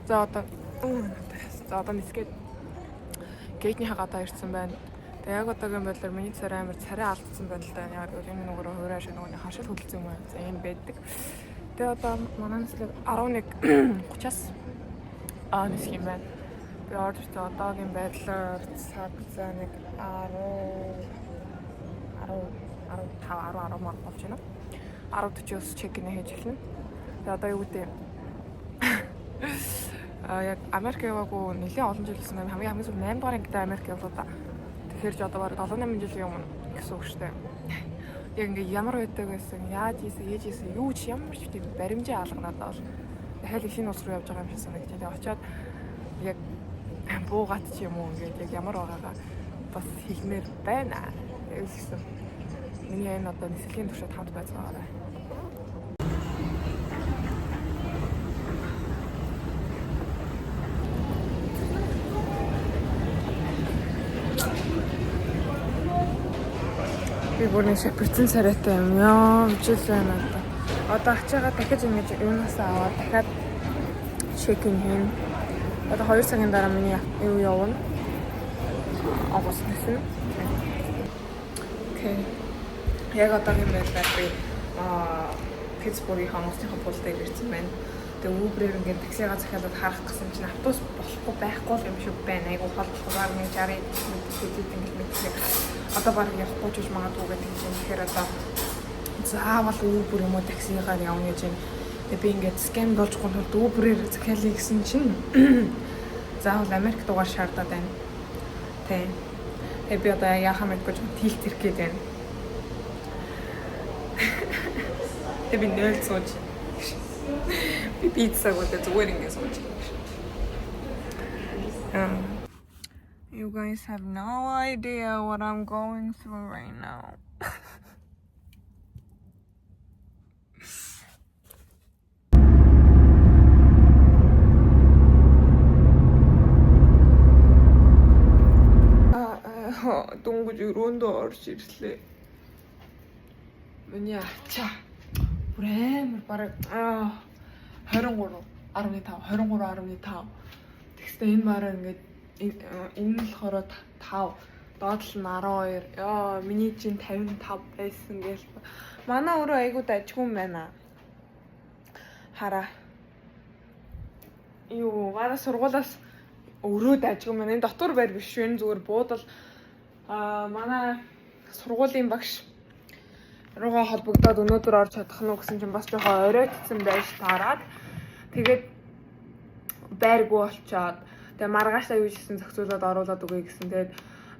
За одоо нисгээд гейтний хагаатаа ирсэн байна. Тэгээ яг одоогийн байдлаар миний царай амар царай алдсан байна л да. Яг л энэ нөгөө хуурай шиг нөгөө хашил хөдөлсөн юм байна. За энэ байдаг. Тэгээ одоо манай нислэг 11:30-аас нисэх юм байна. Би орж одоогийн байдлаар цаг заа нэг 10 болж байна. 10:40-оос чек-ин хийж эхэлнэ. Тэгээ одоо юу гэдэг яг Америк яваагүй нэлээд олон жил болсон. Хамгийн сүүл 8 дугаар ангитай Америк явлаа да. Тэгэхээр ч одоо бараг 7-8 жилийн өмнө гэсэн үг шүү дээ. Яг ингээ ямар байдаг байсан, яаж ийсэн, ээж ийсэн, юу ч ямар ч тийм баримжаа алганаад бол дахиад шинэ улс руу явж байгаа юм шиг санагдаж байна. Очоод яг буугаад ч юм уу ингээд яг ямар байгаагаа бас хэлмээр байна. Гэсэн. Миний энэ одоо нислэгийн туршид хамт байцгаараа. Би бүрний шапирцэн царайтай юм яа бичсэн надад. Одоо ачаага дахиж ингэж юунаас аваад дахиад чекин хийн. Одоо 2 цагийн дараа миний юу явна. Авах гэсэн. Окей. Яг одоогийн байдлаар би Питтсбургийн хоногчийн пултыг ирсэн байна. Тэгээ Uber-ээр ингээд таксигаа захиалаад харах гэсэн чинь автобус байхгүй юм шиг байна. Айгу холбоогоор 60 мэт. Одоо баг явахгүй ч магадгүй гэдэг юм. Тэгэхээр одоо заавал Uber юм уу таксигаар явна гэж байна. Тэгээ би ингээд скам болчихгүй тулд Uber-ээр захиалъя гэсэн чинь заавал Америк дугаар шаардаад байна. Тэгээ би одоо яахаа мэдгүй тийл тэрх гээд байна. Тэгээ би нөл сууж. Би пиццаг удаа зүгээр ингэ сууж. You guys have no idea what I'm going through right now. Дөнгөж өрөөндөө орж ирлээ. Миний ачаа. Бүр амар бараг 23.5. Тэгсээ энэ бараг ингээд энэ болохоор 5. Доотлол нь 12. Яа, миний чинь 55 байсан гээл. Манай өөрөө айгуу дажгүй юм байна. Хараа. Юу, гараа сургуулаас өрөө дажгүй юм байна. Энэ дотор байр биш шүү. Энэ зүгээр буудал манай сургуулийн багш руугаа холбогдоод өнөөдөр орж чадах нь гэсэн чинь бас жоохон оройтсан байж таарад. Тэгээд байргүй болчоод тэгээ маргаашаа юу гэсэн зохицуулаад оруулаад өгье гэсэн. Тэгээд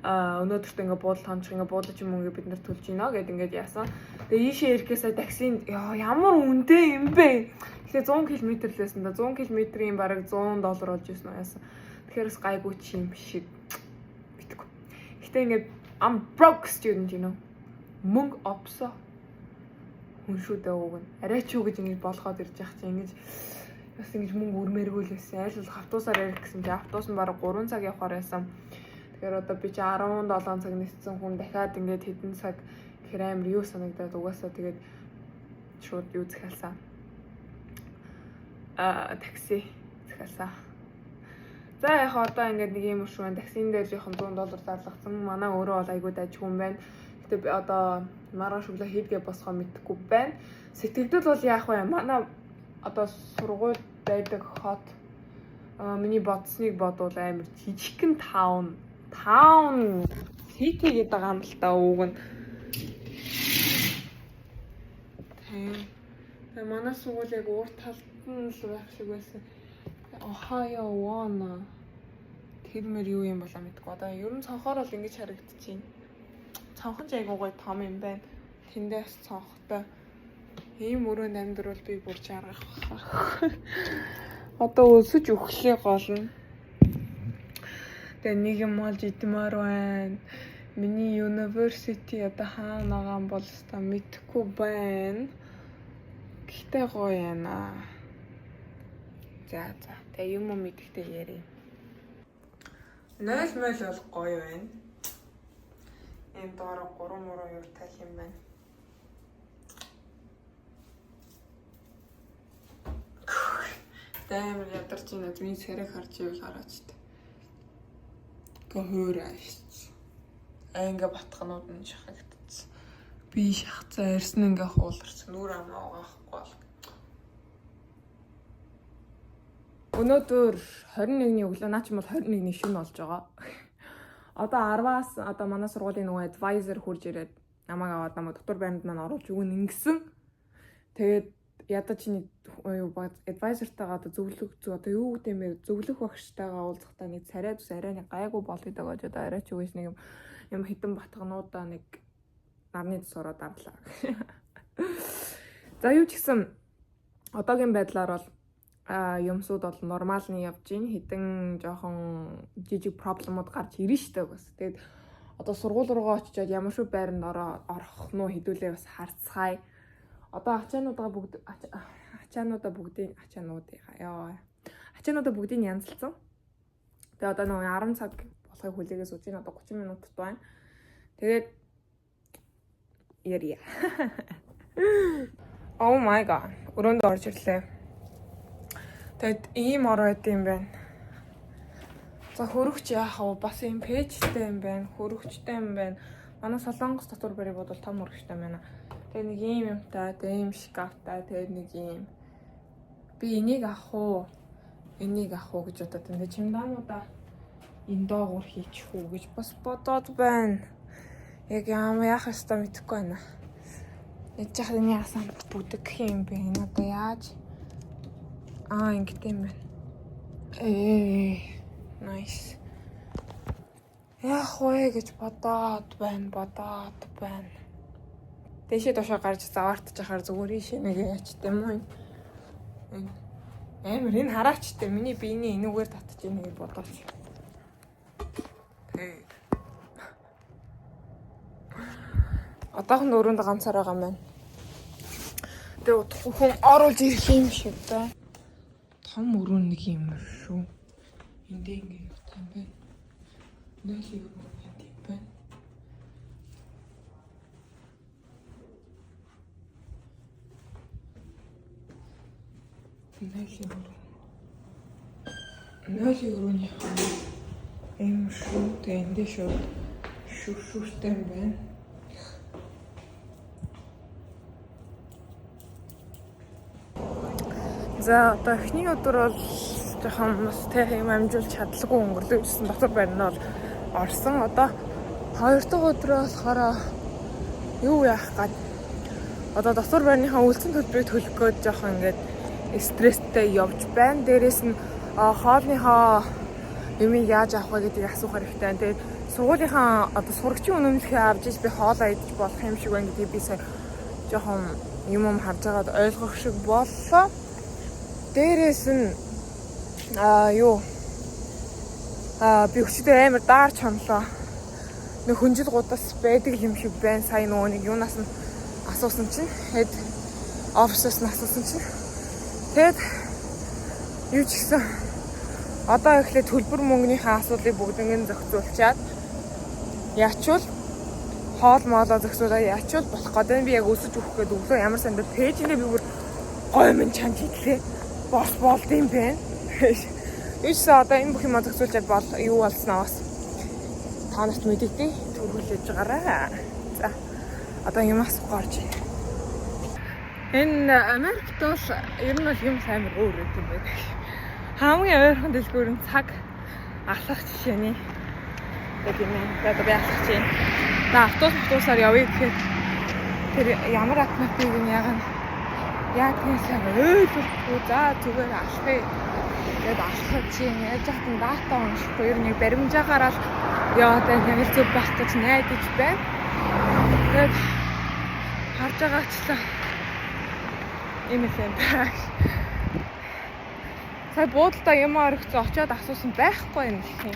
өнөөдөрт ингээ буудал хончих ингээ буудаж юм ингээ бид нар төлж гинэ гэд ингээд яасан. Тэгээ ийшээ ирэхээсээ таксинд ямар үнэтэй юм бэ? Тэгэхээр 100 км л байсан да. 100 км-ийн бараг $100 болж ирсэн яасан. Тэгэхээр бас гайгүй ч юм шиг. Гэтэ ингээд I'm broke student, you know. Мөнгө опсоо. Хүн шүү дээ уг нь. Арай ч юу гэж ингэж болгоод ирж явах чинь ингэж бас ингэж мөнгө өрмээргүй л байсан. Айл бол автобусаар ярих гэсэн чи автобус нь бараг 3 цаг явахаар байсан. Тэгэхээр одоо би чи 17 цаг ниссэн хүн дахиад ингэж хэдэн цаг гэхээр амар юу санагдаад угаасаа тэгээд шууд юу захиалсан. Такси захиалсан. За яг одоо ингээд нэг юм шүү байна. Таксин дээр жоохон $100 зарлагдсан. Манай өөрөө бол айгүй дажгүй юм байна. Гэтэ би одоо маргааш өглөө хийдгээ босгоо мэдэхгүй байна. Сэтгэлдэл бол яах вэ? Манай одоо сургууль байдаг хот миний бодсныг бодвол амар жижигхэн таун city гэдэг байгаа юм л та ууг нь. Тэгээ манай сургууль яг урт талд нь л байх шиг байсан. Ohio One. Тэрмэр юу юм болоо мэдгүй. Одоо ер нь цонхоор бол ингэж харагдчихээн. Цонхон ч айгуу гоё том юм байна. Тэндээс цонхтой. Ийм өрөөнд амьдрал би бүр жаргах. Одоо өсөж өглөө голно. Тэгээ нэг юм олж идмээр байна. Миний university одоо хаана байгаа юм бол та мэдхгүй байна. Гэхдээ гоё яана. За. Тэгээ юм мэдхтэй ярив. 0 мөл бол гоё байна. Энд доор 3 муруу юутай юм байна. амар ядарч байна. Миний царайг харж ивэл хараач та. Гөхөрөөс. Ингээ батханууд нь шахагдсан. Би шахацаа ирсэн ингээ хууларсан. Нүр амаа угаахгүй бол. Өнөөдөр 21-ний өглөө наа ч юм бол 21-ний шөнө болж байгаа. Одоо 10-аас одоо манай сургуулийн нөгөө advisor хурж ирээд намайг аваад намайг доктор байранд маань оруулж өгнө ингэсэн. Тэгээд ядаж чиний юу advisor-тайгаа одоо зөвлөх одоо юу гэдэг юм бэ? Зөвлөх багштайгаа уулзахдаа нэг царай ус арай нэг гайгүй болдог гэж одоо арай ч үгүйс нэг юм хитэн батгануудаа нэг нарны ус ороод арлаа. За юу ч гэсэн одоогийн байдлаар бол юмсууд бол нормалны явж гин хитэн жоохон жижиг проблемууд гарч ирнэ штэ бас. Тэгээд одоо сургууль руугаа очиод ямар шүү байранд орох нь хэдүүлээ бас харцгаая. Одоо ачаануудаа бүгдийг янзалсан. Тэгээ одоо нэг 10 цаг болохыг хүлээгээс үгүй одоо 30 минутад байна. Тэгээд ярия. Oh my god. Өрөөнд орж ирлээ. Тэгэд ийм ор байд юм байна. За хөрөгч яах вэ? Бас ийм пэйжтэй юм байна. Хөрөгчтэй юм байна. Манай Солонгос дотор барыг бодвол том хөрөгчтэй байна. Тэгээ нэг ийм юмтай, тэгээ ийм шкафтай, тэгээ нэг ийм. Би энийг авах уу? Энийг авах уу гэж бодоод энэ чемодануудаа энэ доогуур хийчих үү гэж бас бодоод байна. Яг яах ёстой мэдэхгүй байна. Яж яах энэ яасан бүдэг юм бэ? Энэ одоо яаж? Ингэ юм байна. Nice. Яах вэ гэж бодоод байна. Дэшээ доошоо гарч заваартаж яхаар зүгээр ийшээ нэг яач тийм үү? Амар энэ хараачтай миний биений энүүгээр татж ийн гэж бодооч. Одоохон өрөөнд ганцаар байгаа юм байна. Тэгээ утгагүй хүн оруулж ирэх юм шиг байна. Том өрөө нэг юм шүү. Эндээ ингэ юм байна. Нойлыг юм байна. Нойлыг өрөөний юм шүү. Тэгээ эндээ шүүртэй юм байна. За одоо эхний өдөр бол жоохон бас тэг юм амжуулж чадлаггүй өнгөрлөө гэсэн доктор байранд бол орсон. Одоо хоёр дахь өдрөө болохоор юу яах гээд одоо доктор байрныхаа үйлцэн төлбөрийг төлөх гээд жоохон ингээд стресстэй явж байна. Дээрээс нь хоолныхоо юмыг яаж авах вэ гэдгийг асуух хэрэгтэй. Тэгээд сургуулийнхаа одоо сурагчийн үнэмлэхээ авч иж би хоолоо идэж болох юм шиг байна гэдгийг би сая жоохон юм харж байгаад ойлгох шиг боллоо. Дээрээс нь би өчигдөр амар даарч хонлоо. Нэг хүнжил гудас байдаг юм шиг байна. Сая нөгөө нэг юунаас нь асуусан чинь хэд офисоос нь асуусан чинь тэгэд юу ч гэсэн одоо эхлээд төлбөр мөнгөнийхөө асуудлыг бүгднийг зохицуулчаад яачвал хоол моолоо зохицуулаад яачвал болох гэдэг нь би яг өсөж өгөх гээд өглөө ямар сандаа пэйжгээ би бүр гой минь чанд хийлээ. Бос болд юм бэ. Ийшээ одоо энэ бүх юм зохицуулчаад бол юу болсноо бас та нарт мэдэгдээ төрүүлж байгаарай. За одоо юм асуух гарч байна. Энэ Америкт бол ер нь бол юм амар өөр юм байна. Хамгийн ойрхон дэлгүүрийн цаг алхах жишээний гэдэг юм. Тэгээд би алхах чинь. За автобусаар явъя гэхээр тэр ямар автоматик юм яг тиймсэн ойлголгүй за зүгээр алхах. Тэгээд алхах чинь яаж хатан дата уншихгүй ер нь баримжаагаараа л яваад нэг зүг байх гэж найдаж байна. Тэгээд харж байгаачлаа юм юм байна. Сая буудалтай юм орогцоо очиод асуусан байхгүй юм гэх юм.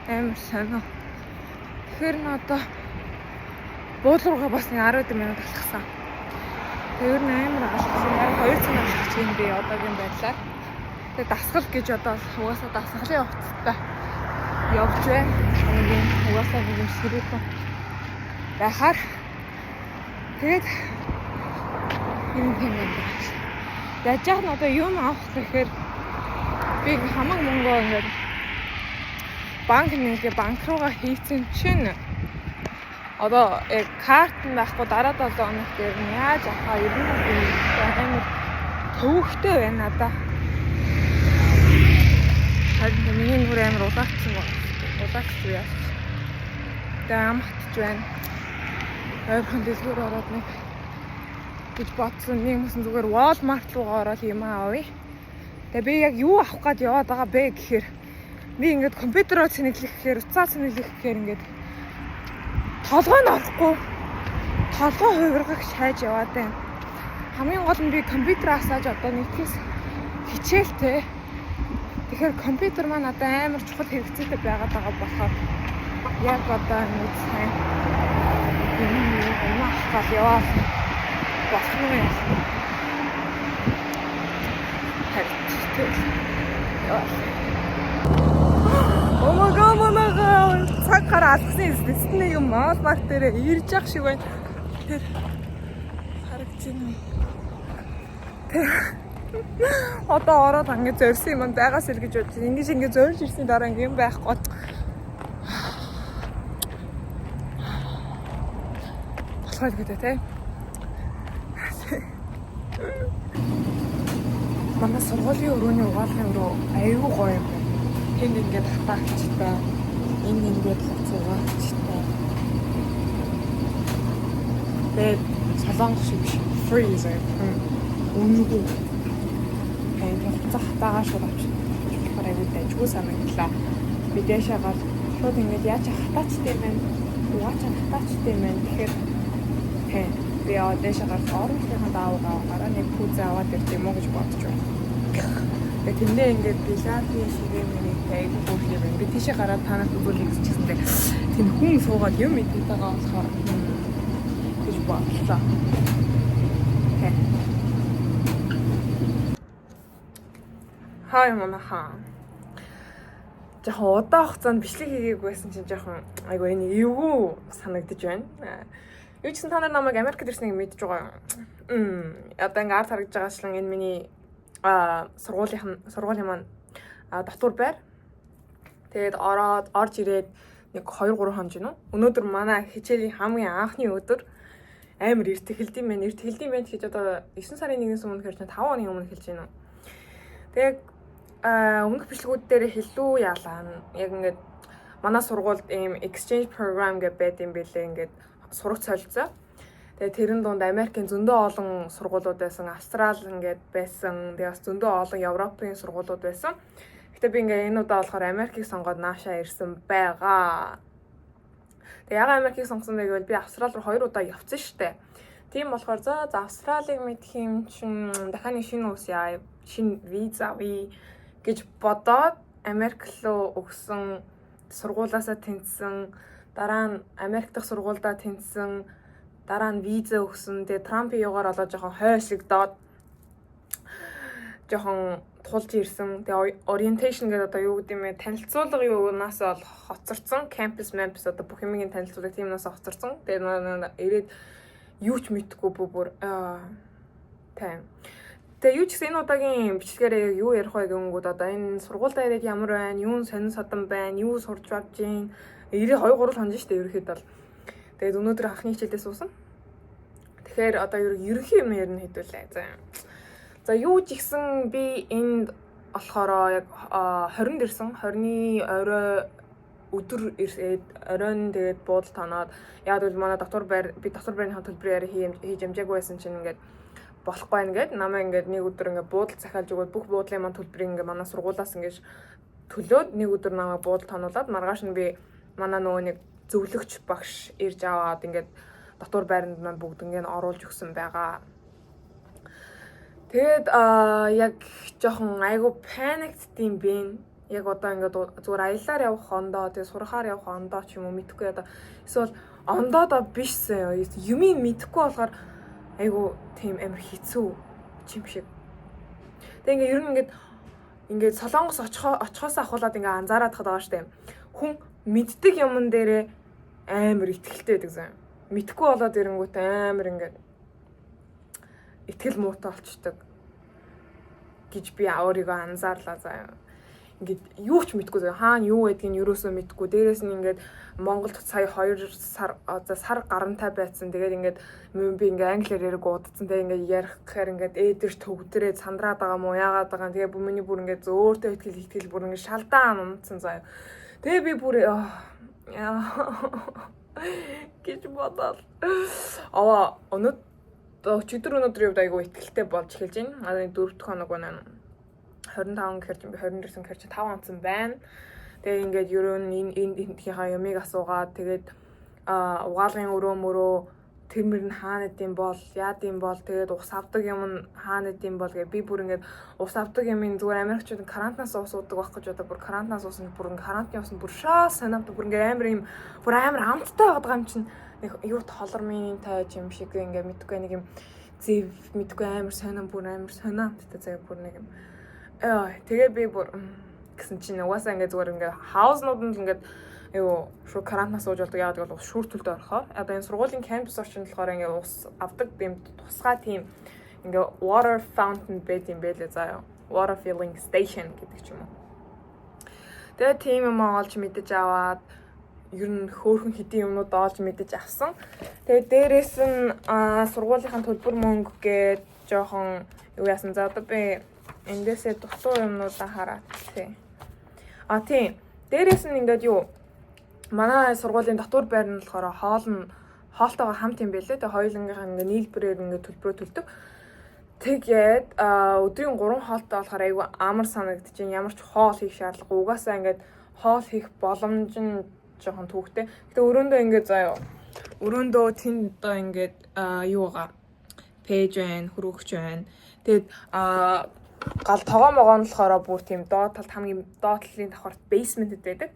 Амар сонио. Тэгэхээр н одоо буудлын руугаа бас нэг 10 минут алхсан. Тэр нь амар алхсан. 2 цаг алхах юм би одоогийн байдлаар. Тэгээ дасгал гэж одоо угаасаа дасгалын хувцастай явж байна. Нэг угаасаа нэг юм сэрүүхэн байхаар тэгээд юм байна. Яаж яах нь одоо юм авах гэхээр Би хамаг мөнгөө ингээд банк нэгээ банк руугаа хийцэн чинь одоо яг карт нь байхгүй дараа 7 хоног дээр нь яаж авахаа ер нь амар төвөгтэй байна надаа. Харин миний нүр амар улаацсан яах. Тэгээ амтж байна. Ойрхон дэлгүүр ороод нэг гэж бодсон. Нэг хүмүүс зүгээр Walmart руугаа ороод юм аавъя. Тэгээ би яг юу авах гээд яваад байгаа бэ гэхээр би ингээд компьютероо цэнэглэх гэхээр уцаа цэнэглэх гэхээр ингээд толгой нь орохгүй. Толгой хувиргах шайж яваад байна. Хамгийн гол нь би компьютераасааж одоо нэгтгэс хичээлтэй. Тэгэхээр компьютер маань одоо амар чухал хэрэгцээтэй байгаад байгаа болохоор яг одоо нэг сайн юм авах яваа болсон юм. Oh my god, манайхаа цаг гараа алгасан эсэсний юм Walmart дээр ирж явах шиг байна. Тэр харагдаж байна. Одоо ороод ингээд зорьсон юм байгаас л гэж бодчих. Ингээд зорж ирсний дараа ингээд юм байхгүй. Болохоор гэдэг те. Манай сургуулийн өрөөний угаалгын өрөө аюу гоё юм байна. Тэнд ингээд хатаагчтай, энд ингээд хацуугаагчтай. Тэгээд солонгос шиг freezer. Үнэгүй. Тэгээд хатаагаа шууд авчих. Тэгэхээр аюу дайггүй санагдлаа. Би дэшээ гал шууд ингээд яаж хатаачтай юм бэ? Угаач хатаачтай юм байна. Тэгэхээр би дэшээ гал оруулахын даавгаа гараа нэг пүүз аваад ирд юм уу гэж бодож байна. Тэгээд тэндээ ингээд пилати шигээмний тайг бүхий юм. Би тийшээ гараад танаас үзүүлэх гэж чигсэнтэй. Тэнд хүн суугаад юм идэх байгаа болохоор гэж бодлоо. Хай манайхаа. Жохон удаан хугацаанд бичлэг хийгээг байсан чинь жохон айгу энэ эвгүй санагдаж байна. Юу ч гэсэн та нар намайг Америкт ирснийг мэдж байгаа юм. Одоо ингээд ард харагдж байгаачлан энэ миний сургуулийн маань дотор байр. Тэгээд орж ирээд нэг 2-3 хоног гинөө. Өнөөдөр манай хичээлийн хамгийн анхны өдөр амар эрт эхэлдэм байна. Эрт эхэлдэм байна гэж одоо 9 сарын 1-ээс өмнө хэрэг 5 хоногийн өмнө эхэлж байна. Тэгээд өмнөх бичлэгүүд дээр хэллүү яалаа. Яг ингээд манай сургуульд ийм exchange program гэдэг байд юм бэлээ. Ингээд сурах солилцоо. Тэгээ тэрэн дунд Америкийн зөндөө олон сургуулиуд байсан, Австрал ингээд байсан, тэгээ бас зөндөө олон Европын сургуулиуд байсан. Гэтэ би ингээд энэ удаа болохоор Америкийг сонгоод наашаа ирсэн байгаа. Тэгээ ягаад Америкийг сонгосон бэ гэвэл би Австрал руу 2 удаа явсан штэ. Тийм болохоор за Австралийг мэдэх юм чин дахианы шинэ ус яа, шинэ виза гэж бодоод Америк руу өгсөн сургуулаасаа тэнцсэн, дараа нь Америк дахь сургуульдаа тэнцсэн, дараа нь виза өгсөн. Тэгээ Трампын югаар олоо жоохон хойшлогдоод жоохон тулж ирсэн. Тэгээ orientation гэдэг одоо юу гэдэг юм бэ? Танилцуулга юунаас ол хоцорсон. Campus одоо бүх юмгийн танилцуулга тиймнээс хоцорсон. Тэгээ ирээд юу ч мэдхгүй бүр тайм. Тэгээ юу ч гэсэн энэ удаагийн бичлэгээрээ юу ярих вэ гэнгүүт одоо энэ сургуультай ирээд ямар байна? Юу сонин садан байна? Юу сурч авч гин? 2-3 хоног шүү дээ ерөөхдөө бол. Тэгээд өнөөдөр анхны хичээлдээ суусан. Тэгэхээр одоо ерөнхий юм ярина хэдүүлээ. За юу ч ихсэн би энд болохоор яг 20-нд ирсэн. 20-ны орой өдөр ирээд оройн тэгээд буудал танаад яг л манай би доктор байрны төлбөрөөр хийж амжаагүй байсан чинь ингээд болохгүй ингээд намайг ингээд нэг өдөр ингээд буудал захиалж өгөөд бүх буудлын маань төлбөрийг ингээд манай сургуулаас ингээд төлөөд нэг өдөр намайг буудал тануулаад маргааш нь би манай нөгөө нэг зөвлөгч багш ирж аваад ингээд дотор байранд маань бүгд ингээд оруулж өгсөн байгаа. Тэгээд яг жоохон айгу panicked юм бэ. Яг одоо ингээд зүгээр аяллаар явах ондоо, тэгээд сурахаар явах ондоо ч юм уу мэдэхгүй одоо эсвэл ондоо бишсэн юмыг мэдэхгүй болохоор айгу тийм амар хэцүү юм шиг. Тэгээд ингээд ер нь ингээд солонгос очихоос ахуулаад ингээд анзаараад тахад байгаа штэ. Хүн мэддэг юмн дээрээ амар ихтгэлтэй байдаг зэн. Мэдхгүй болоод ирэнгүүт амар ингээд итгэл муутай болчдөг гэж би өөрийгөө анзаарлаа заяа. ингээд юу ч мэдгүй заяа. Хаана юу байдгийг юусоо мэдгүй. Дээрээс нь ингээд Монголд сая 2 сар сар гарантай байсан. Тэгээд ингээд би ингээд англиар яриг удацсан. Тэгээд ингээд ярих гэхээр ингээд ээдэрч төгдрээд сандраад байгаа мó яагаад байгаа. Тэгээд миний бүр ингээд зөөртөө итгэл бүр ингээд шалдаан унтсан заяа. Тэгээд би бүр гэж бодоод өнөөдөр үед айгүй ихтэй болж эхэлж байна. Одоо 4 дахь хоног байна. 25 гэхэр чинь би 24 гэхэр чинь 5 онцсон байна. Тэгээ ингээд ерөө энэ юмыг асуугаад тэгээд угаалгын өрөө тэрмэр нь хаана идэм бол яад юм бол тэгээд ус авдаг юм нь хаана идэм бол гэ би бүр ингээд ус авдаг юм зүгээр Америкчууд карантинаас ус уудаг байх гэж одоо бүр карантинаас ус нь бүр ингээд карантин ус нь бүр шаа санаад бүр ингээд амар амттай байгаа юм чинь юу толормын тайж юм шиг ингээд мэдгүй нэг юм зэв мэдгүй амар сонирн амттай заяа бүр нэг юм тэгээ би бүр гэсэн чинь угаасаа ингээд зүгээр ингээд хауснууд нь ингээд шууд карантинаас сууж болдог яагаад гэвэл ус шүүртэлд орохоор одоо энэ сургуулийн кампус орчинд болохоор ингээд ус авдаг юм тусгай тийм ингээд water fountain байт юм байлээ заяа water filling station гэдэг ч юм уу. Тэгээ тийм юм олж мэдэж аваад ер нь хөөхөн хэдийн юмнууд олж мэдэж авсан. Тэгээ дээрээс нь сургуулийнхаа төлбөр мөнгө гээд жоохон юу яасан за одоо би эндээсээ дутуу юмнуудаа хараад тийм. Дээрээс нь ингээд манай сургуулийн дотор байр нь болохоор хоолтойгоо хамт юм байлээ. Тэгээ хоёулангийнхаа ингээд нийлбэрээр ингээд төлбөрөө төлдөг. Тэгээд өдрийн 3 хоолтой болохоор айгүй амар санагдаж байна. Ямар ч хоол хийх шаардлагагүй. Угаасаа ингээд хоол хийх боломж нь жоохон түүхтэй. Гэтэ өрөөндөө ингээд заяа. Өрөөндөө тэнд одоо ингээд юугаа пэйж байна, хөрөөгч байна. Тэгээд гал тогоомогоо нь болохоор бүр тийм хамгийн доод талын давхарт basement-д байдаг.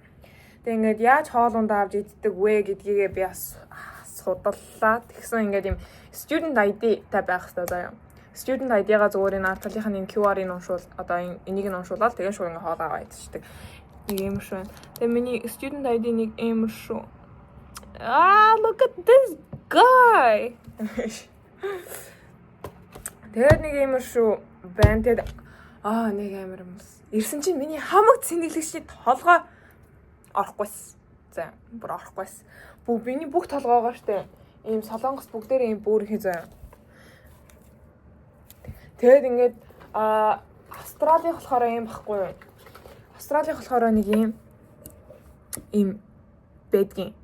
Тэгээ ингээд яаж хоол ундаа авч иддэг вэ гэдгийгээ би бас судаллаа. Тэгсэн ингээд юм student ID та байх хэрэгтэй заяа. Student ID-га зүгээр энэ ард талынхаа нэг QR-ыг уншуул одоо энийг нь уншуулаад тэгээ шууд ингээд хоол аваа идчихдэг. Нэг юм шүү. Тэгээ миний student ID нэг юм шүү. Look at this guy. Тэгээд нэг юм шүү. Бэнтэд нэг амар юм. Ирсэн чинь миний хамаг цэнэглэгчний толгой орохгүйс. За бүр орохгүйс. Миний бүх толгоогоо штэ. Ийм солонгос бүгдээрээ ийм бүр хий заяа. Тэгээд ингээд Австралийн болохоор ийм байхгүй юу? Австралийн болохоор нэг ийм байдгийн.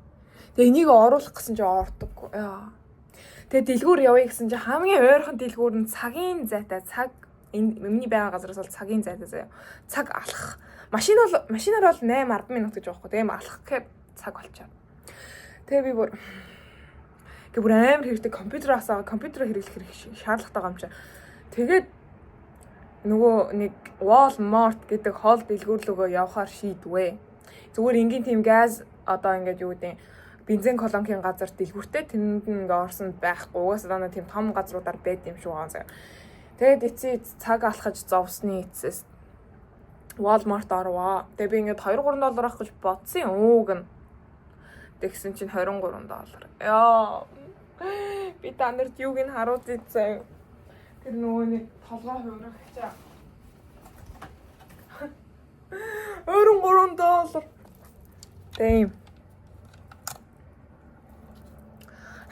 Тэгээ энийг оруулах гэсэн чинь ордоггүй. Тэгээ дэлгүүр явъя гэсэн чинь хамгийн ойрхон дэлгүүр нь цагийн зайтай миний байгаа газараас бол цагийн зайтай заяа. Цаг алах. Машинаар бол 8-10 минут гэж байхгүй. Тэгээ алах гэхээр цаг болчихоо. Тэгээ би бүр амар хэрэгтэй компьютер хэрэглэх шаардлагатай байгаа юм чи. Тэгээд нөгөө нэг Walmart гэдэг хоол дэлгүүрлөгөө явахаар шийдвэ. Зүгээр энгийн тийм газ одоо ингээд юу гэдэг бензин колонкийн газар дэлгүүртэй тэнд ингээ орсон байхгүй. Угаасаа дана тийм том газруудаар байд юм шиг байгаа. Тэгээд эцээ цаг алхаж зовсны эцэс Walmart орвоо. Тэгээ би ингээд $2-3 авах гэж бодсон ууг нь. Тэгсэн чинь $23. Би та нарт юуг нь харуул ийцээ. Тэр нөгөө нэг толгой хуурах чаа. $23. Тийм.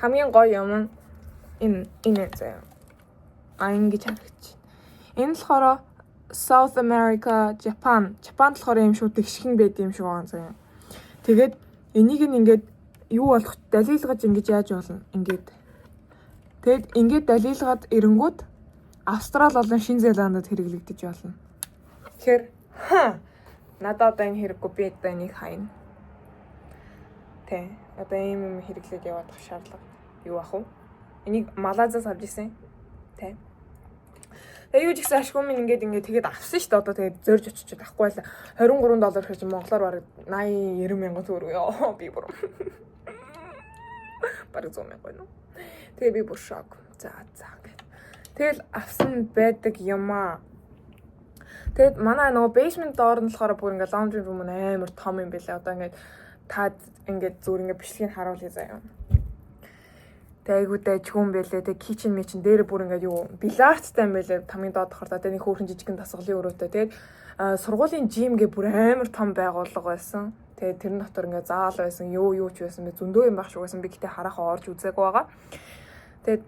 Хамгийн гоё юм энэ заяа. Ингэж харагч. Энэ болохоор South America, Japan болохоор юм шүү тэгшхэн байд юм шиг байгаа заяа. Тэгээд энийг ингээд юу болох далилгаж ингэж яаж болно? Тэгэд ингээд далилгаад эрэнгүүд Австрали болон Шинэ Зеландд хэрэглэгдэж болно. Тэгэхээр надад энэ хэрэггүй би одоо энийг хайна. Тэ. Одоо ийм хэрэглээд явах шаардлага юу ах вэ? Энийг Малайзаас авч ирсэн. Тэ. Тэгээ юу ч ихсэн ашгүй минь ингээд тэгээд авсан шүү дээ. Одоо тэгээд зорж очичод авахгүй байла. $23 гэж монголоор бараг 80-90 мянган төгрөг ёо би бүр. Бараг 100 мянга байна уу? Тэгээ би бүр шок. За гэх. Тэгэл авсан байдаг юмаа. Тэгэд манай нөгөө basement door нь болохоор бүр ингээд laundry room амар том юм байлаа. Одоо ингээд та ингээд зүгээр ингээд бичлэгийг харуулъя заяа. Тэгээ айгуу дайжгүй юм байлээ. Тэгээ кичен мэчин дээр бүр ингээд юу бильярдтай юм байлээ. Тамгийн доод давхар тэгээ нэг хөөрхөн жижигэн дасгалын өрөөтэй. Тэгээд сургуулийн жимгээ бүр амар том байгууллага байсан. Тэгээд тэрэн дотор ингээд заал байсан. Юу ч байсан. Зөндөө юм байх шиг байсан. Би гэтээ харахаа орж үзээгүй байгаа. Тэгээд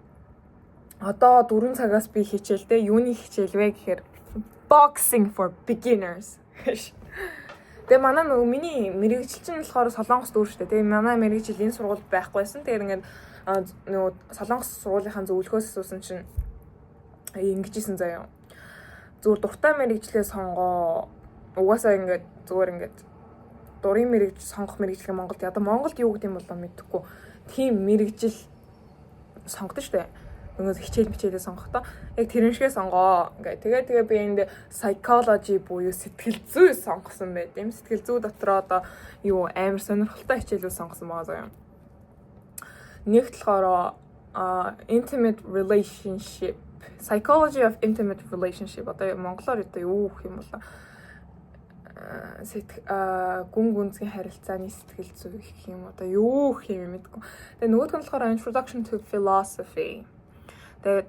одоо 4 цагаас би хичээлдээ юуны хичээл вэ гэхээр boxing for beginners. Тэгээ манай нөгөө миний мэрэгжил чинь болохоор Солонгост өөр штэ. Тэгээ манай мэрэгжил энэ сургуульд байхгүйсэн. Тэгээд ингээд нөгөө Солонгос сургуулийнхаа зөвлөхөөс асуусан чинь ингэжсэн заяа. Зүгээр дуртай мэрэгчлээ сонгоо. Угаасаа ингээд зүгээр ингээд дурын мэрэгж сонгох мэрэгжил Монголд ядаа Монголд юу гэдэг юм болоо мэдэхгүй. Тийм мэрэгжил сонгодог штэ. Нөгөө хичээлээ сонгохдоо яг тэрэн шигээ сонгоо. Ингээд тэгээ би энд psychology буюу сэтгэл зүй сонгосон байт. Ийм сэтгэл зүй дотроо одоо юу амар сонирхолтой хичээлүүд сонгосон байгаа заяа. Нэгт болохоор intimate relationship, psychology of intimate relationship одоо монголоор одоо юу гэх юм бол гүн гүнзгий харилцааны сэтгэл зүй гэх юм одоо юу гэх юм мэдгүй. Тэгээ нөгөөх нь болохоор introduction to philosophy. Тэгээд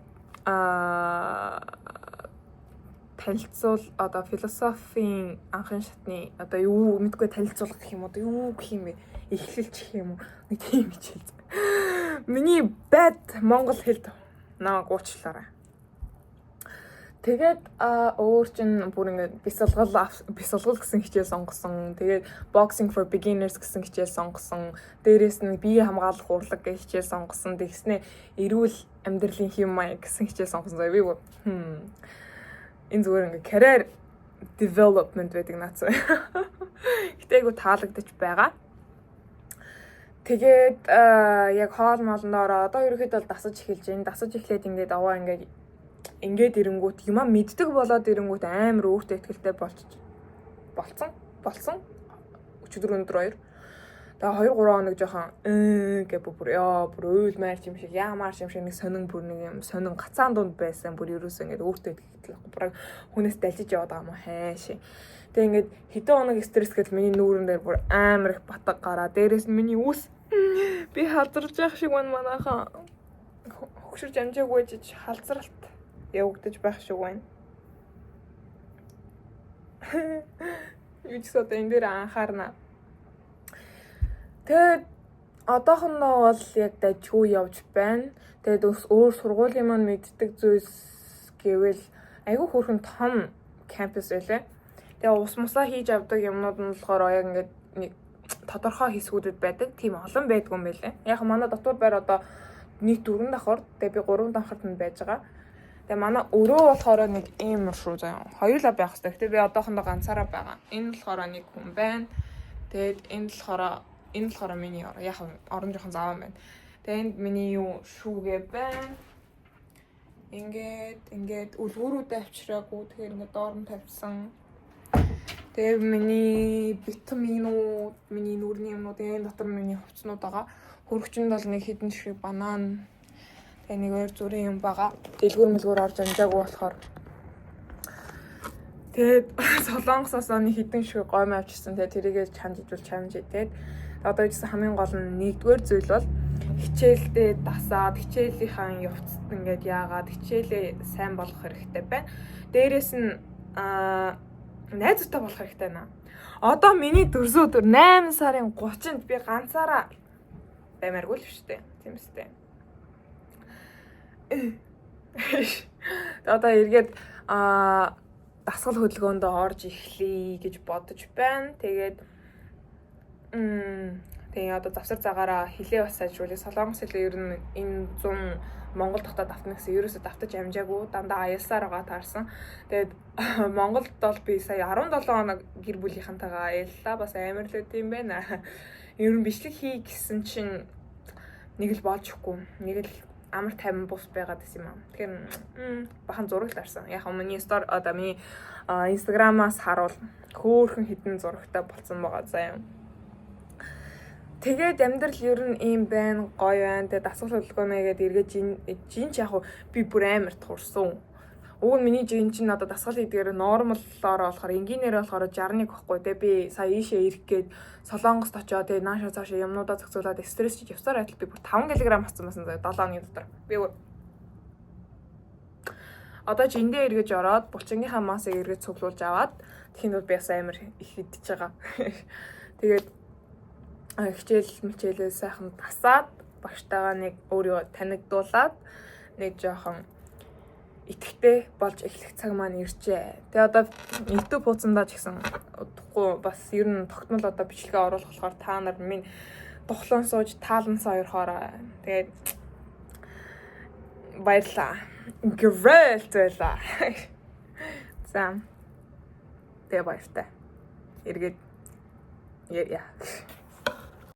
танилцуул одоо философийн анхын шатны одоо юу мэдгүй танилцуулах гэх юм одоо юу гэх юм бэ? Эхлэлч гэх юм уу? Нэг тийм хичээл. Миний бад монгол хэлд намайг уучлаарай. Тэгээд өөр чин бүр ингээд бясалгал гэсэн хичээл сонгосон. Тэгээд boxing for beginners гэсэн хичээл сонгосон. Дээрээс нь бие хамгаалах урлаг гэх хичээл сонгосон. Тэгснэ эрүүл амьдралын хэм маяг гэсэн хичээл сонгосон. Би энэ зүгээр ингээд career development гэдэг наац. Гэтэ айгу таалагдчих байгаа. Тэгээд яг хоол моолндоо одоо ерөөхдөө бол дасаж эхэлж байна. Дасаж эхлээд ингээд аваа ингээд ирэнгүүт юмаа мэддэг болоод ирэнгүүт амар өөртөө ихтэй болсон. Өчигдөр өндөр 2. Тэгээ 2-3 хоног жоохон гэ бүр уйл маар юм шиг яамаар юм шиг нэг сонин гацаан дунд байсан. Бүр ерөөсөө ингээд өөртөө ихтэй бүр хүнээс далжиж яваад байгаа юм хайшээ. Тэгээ ингээд хэдэн хоног стресс гэдэл миний нүүрэн дээр бүр амар их батг гараа. Дээрээс нь миний үс би халзарч явах шиг байна манайхаа. Хөгшөрж амжаагүй жиж халзралт явагдаж байх шиг байна. Юу ч одоо энэ дээр анхаарна. Тэгээд одоохондоо бол яг дайггүй явж байна. Тэгээд өөр сургуулийн маань мэддэг зүйлс гэвэл айгүй хөөрхөн том кампус байлаа. Тэгээ ус мусаа хийж авдаг юмнууд нь болохоор яг ингээд нэг тодорхой хэсгүүдэд байдаг. Тийм олон байдгүй юм байлаа. Яг манай дотор байр одоо нийт 4 давхар. Тэгээ би 3 давхарт нь байж байгаа. Тэгээ манай өрөө болохоор нэг ийм шүү заяа. Хоёулаа байх хэрэгтэй. Гэтэ би одоохондоо ганцаараа байгаа. Энэ болохоор нэг хүн байна. Тэгээд энэ болохоор миний яг орон жоохон заван байна. Тэгээд энд миний юу шүүгээ байна. Ингээд үлгүүрүүдээ авчираагүй. Тэгэхээр ингээд доор нь тавьсан. Тэгээд миний витаминууд, миний нүрийн юмнууд энэ дотор миний хувцснууд байгаа. Хөргөчөнд бол нэг хідэн шиг банан тэгээ нэг өөр зүрийн юм байгаа. Дэлгүүр орж амжаагүй болохоор. Тэгээд Солонгосоос нэг хідэн шиг гойм авчирсан. Тэгээд тэрийгээ чамж идээд одоо ижсэн хамгийн гол нь нэгдүгээр зүйл бол хичээлдээ дасаад хичээлийнхаа явцад ингээд яагаад хичээлээ сайн болгох хэрэгтэй байна. Дээрээс нь найзтай болох хэрэгтэй наа. Одоо миний дөрсөө 8 сарын 30-нд би ганцаараа баймааргүй л биш үү? Тийм үстэй. Одоо эргээд дасгал хөдөлгөөнд орж эхлэе гэж бодож байна. Тэгээд тэгээ одоо завсар цагаараа хилээ бас сайжруулах. Солонгос хэлээ ер нь энэ 100 Монгол дахта давтна гэсэн ерөөсө давтаж амжаагүй. Дандаа аялсаар байгаа таарсан. Тэгээд Монголд бол би сая 17 хоног гэр бүлийнхэнтэйгээ аяллаа. Бас амар л үт юм байна. Ер нь бичлэг хий гэсэн чинь нэг л болж ихгүй. Нэг л амар тайван бус байгаад байсан юм аа. Тэгэхээр бахан зураг л арсан. Яг миний стори одоо миний инстаграмаас харуул хөөхөн хідэн зурагтай болсон байгаа заяа. Тэгээд амьдрал ер нь ийм байна, гоё байна. Тэгээд дасгал хөдөлгөөнийгээд эргээд жин ч яг би бүр амар турсан. Уг нь миний жин чинь одоо дасгал хийдгээр нормаллоор болохоор энгийнээр болохоор 61 байхгүй те би сая ийшээ ирэх гээд Солонгост очоод те наашаа цаашаа юмнуудаа зохицуулаад стресс чиж явсаар байтал би бүр 5 кг авсан байсан заяа 7 хоногийн дотор. Би одоо ч эндээ эргэж ороод булчингийнхаа массыг эргэж цуглуулж аваад тэхийн бол би бас амар их идчихэж байгаа. Тэгээд хичээлээ сайхан тасаад багштайгаа нэг өөрийгөө танигдуулаад нэг жоохон итгэвтэй болж эхлэх цаг маань иржээ. Тэгээ одоо YouTube хуудсандаа ч гэсэн удахгүй бас ер нь тогтмол одоо бичлэгээ оруулах болохоор та нар минь тухлан сууж таалансан хоёр хоороо. Тэгээд баярлаа. Great байлаа. За. Тэгээ баяртай. Эргээд яа.